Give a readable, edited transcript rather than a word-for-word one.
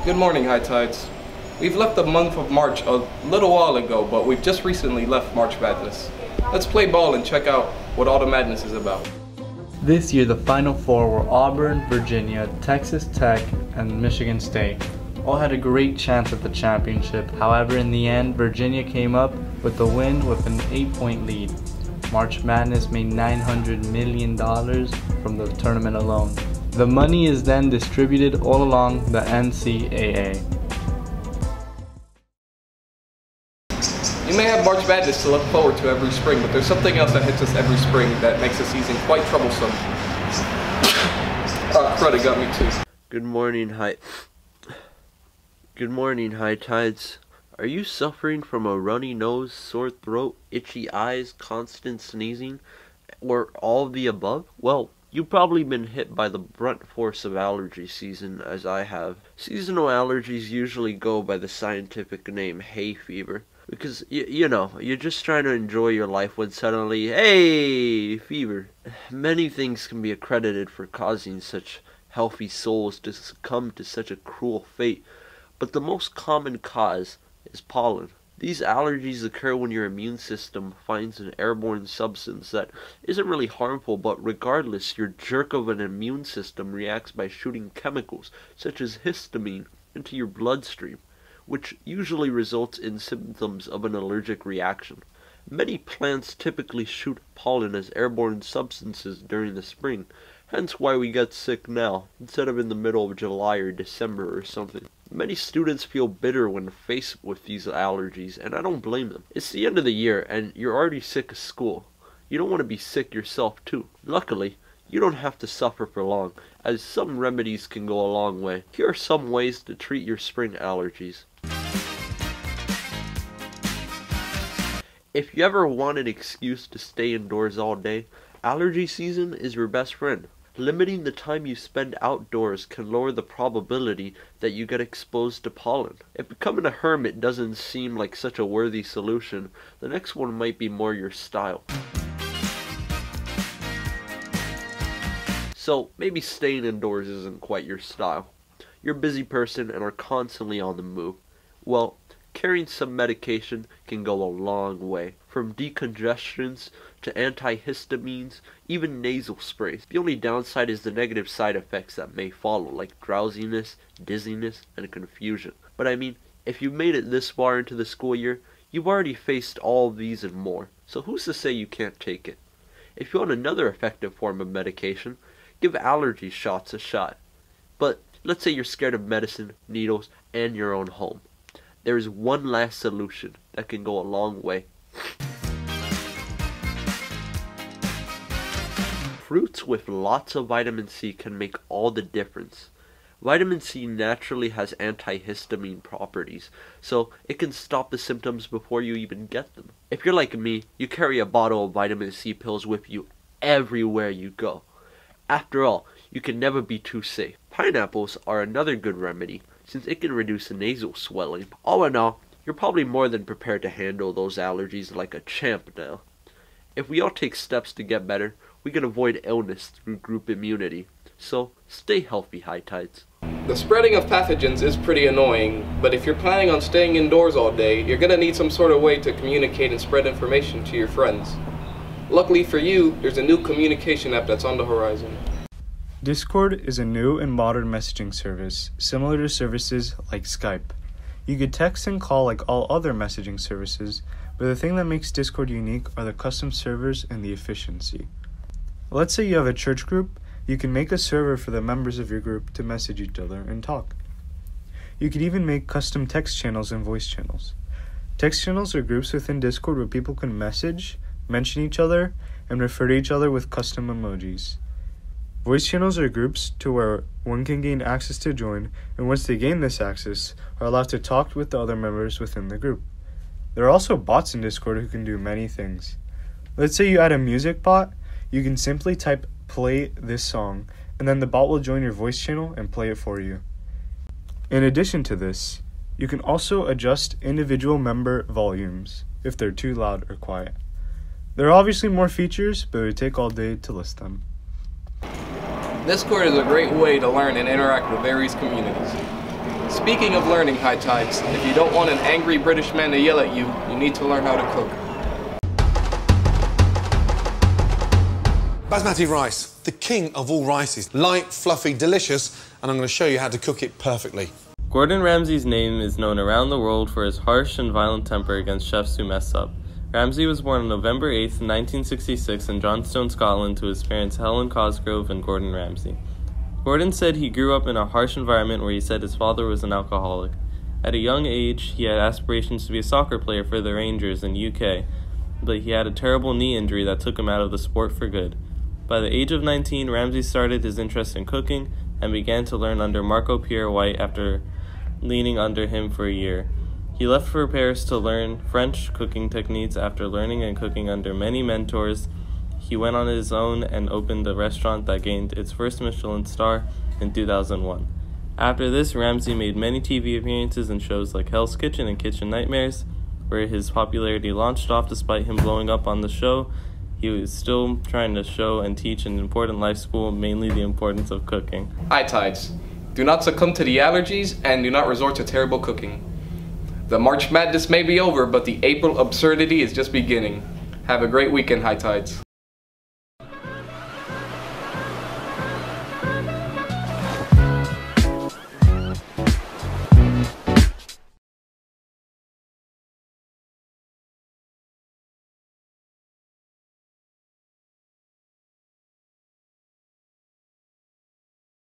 Good morning, High Tides. We've left the month of March a little while ago, but we've just recently left March Madness. Let's play ball and check out what all the madness is about. This year, the Final Four were Auburn, Virginia, Texas Tech, and Michigan State. All had a great chance at the championship. However, in the end, Virginia came up with the win with an 8-point lead. March Madness made $900 million from the tournament alone. The money is then distributed all along the NCAA. You may have March Madness to look forward to every spring, but there's something else that hits us every spring that makes the season quite troublesome. Crud, got me too. Good morning, High Tides. Are you suffering from a runny nose, sore throat, itchy eyes, constant sneezing, or all of the above? Well, you've probably been hit by the brunt force of allergy season, as I have. Seasonal allergies usually go by the scientific name hay fever, because, you know, you're just trying to enjoy your life when suddenly, hey, fever. Many things can be accredited for causing such healthy souls to succumb to such a cruel fate, but the most common cause is pollen. These allergies occur when your immune system finds an airborne substance that isn't really harmful, but regardless, your jerk of an immune system reacts by shooting chemicals, such as histamine, into your bloodstream, which usually results in symptoms of an allergic reaction. Many plants typically shoot pollen as airborne substances during the spring, hence why we get sick now, instead of in the middle of July or December or something. Many students feel bitter when faced with these allergies, and I don't blame them. It's the end of the year, and you're already sick of school. You don't want to be sick yourself too. Luckily, you don't have to suffer for long, as some remedies can go a long way. Here are some ways to treat your spring allergies. If you ever want an excuse to stay indoors all day, allergy season is your best friend. Limiting the time you spend outdoors can lower the probability that you get exposed to pollen. If becoming a hermit doesn't seem like such a worthy solution, the next one might be more your style. So, maybe staying indoors isn't quite your style. You're a busy person and are constantly on the move. Well, carrying some medication can go a long way, from decongestants to antihistamines, even nasal sprays. The only downside is the negative side effects that may follow, like drowsiness, dizziness, and confusion. But I mean, if you've made it this far into the school year, you've already faced all of these and more, so who's to say you can't take it? If you want another effective form of medication, give allergy shots a shot. But let's say you're scared of medicine, needles, and your own home. There is one last solution that can go a long way. Fruits with lots of vitamin C can make all the difference. Vitamin C naturally has antihistamine properties, so it can stop the symptoms before you even get them. If you're like me, you carry a bottle of vitamin C pills with you everywhere you go. After all, you can never be too safe. Pineapples are another good remedy, since it can reduce nasal swelling. All in all, you're probably more than prepared to handle those allergies like a champ now. If we all take steps to get better, we can avoid illness through group immunity. So, stay healthy, High Tides. The spreading of pathogens is pretty annoying, but if you're planning on staying indoors all day, you're gonna need some sort of way to communicate and spread information to your friends. Luckily for you, there's a new communication app that's on the horizon. Discord is a new and modern messaging service, similar to services like Skype. You could text and call like all other messaging services, but the thing that makes Discord unique are the custom servers and the efficiency. Let's say you have a church group, you can make a server for the members of your group to message each other and talk. You could even make custom text channels and voice channels. Text channels are groups within Discord where people can message, mention each other, and refer to each other with custom emojis. Voice channels are groups to where one can gain access to join, and once they gain this access, are allowed to talk with the other members within the group. There are also bots in Discord who can do many things. Let's say you add a music bot, you can simply type "play this song," and then the bot will join your voice channel and play it for you. In addition to this, you can also adjust individual member volumes if they're too loud or quiet. There are obviously more features, but it would take all day to list them. Discord is a great way to learn and interact with various communities. Speaking of learning, High Tides, if you don't want an angry British man to yell at you, you need to learn how to cook. Basmati rice, the king of all rices. Light, fluffy, delicious, and I'm going to show you how to cook it perfectly. Gordon Ramsay's name is known around the world for his harsh and violent temper against chefs who mess up. Ramsay was born on November 8, 1966 in Johnstone, Scotland to his parents Helen Cosgrove and Gordon Ramsay. Gordon said he grew up in a harsh environment where he said his father was an alcoholic. At a young age, he had aspirations to be a soccer player for the Rangers in UK, but he had a terrible knee injury that took him out of the sport for good. By the age of 19, Ramsay started his interest in cooking and began to learn under Marco Pierre White after leaning under him for a year. He left for Paris to learn French cooking techniques. After learning and cooking under many mentors, he went on his own and opened a restaurant that gained its first Michelin star in 2001. After this, Ramsay made many TV appearances in shows like Hell's Kitchen and Kitchen Nightmares, where his popularity launched off. Despite him blowing up on the show, he was still trying to show and teach an important life school, mainly the importance of cooking. High Tides, do not succumb to the allergies and do not resort to terrible cooking. The March Madness may be over, but the April absurdity is just beginning. Have a great weekend, High Tides.